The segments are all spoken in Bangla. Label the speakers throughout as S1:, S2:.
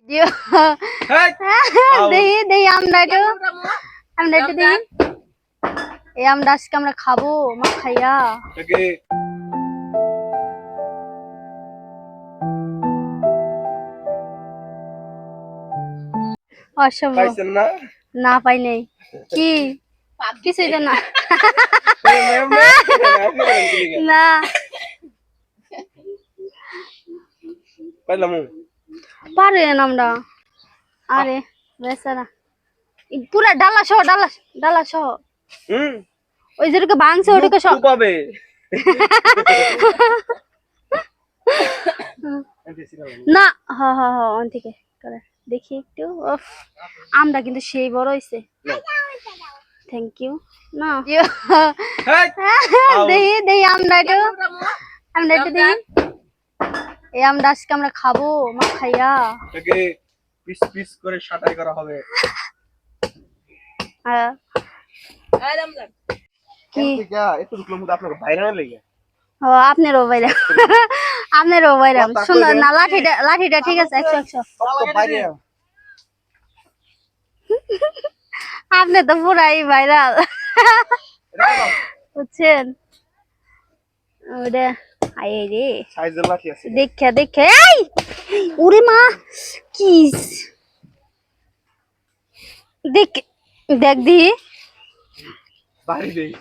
S1: জিও দেহি দেহি আমরা একটু দেহি এই আমরা আজকে আমরা খাবো মা খাইয়া অসম্ভব না পাই নাই কি কিছুই তো না না পারেন আমরা আরে বেচারা পুরা ডালা সহ ডালা সহ ওই যেটুকু ভাঙছে ওটুকু সহ
S2: পাবে
S1: না হ হ হ অন থেকে করে দেখি একটু আমরা কিন্তু সেই বড় হইছে থ্যাংক ইউ না দেহি দেহি আমরা একটু দেহি এই আমরা আজকে আমরা খাবো মা খাইয়া
S2: পিস পিস করে সাটাই করা হবে
S1: কি
S2: একটু আপনার বাইরে লেগে
S1: ও আপনারও বাইরে আপনারও বাইরে সুন্দর না লাঠিটা ঠিক আছে 100 আপনি তো পুরাই ভাইরাল বুঝছেন ওটা আয়ে রে
S2: সাইজের লাঠি আছে
S1: দেখে এই ওরে মা কি দেখ দি
S2: বাইরে দেই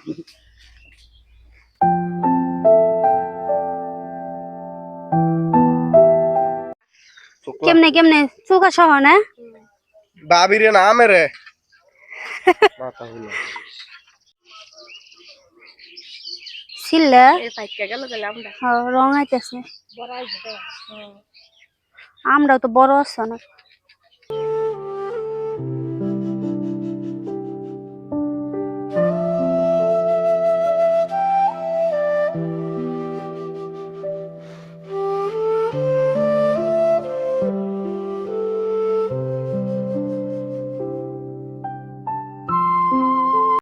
S1: কেমনে চোখা সহ না
S2: বাবিরে না মেরে মাথা হলো
S1: ছিল্লা
S3: এই পাইকা গেল তাহলে আমরা
S1: রং আইতেছে আমরাও তো বড় আছে না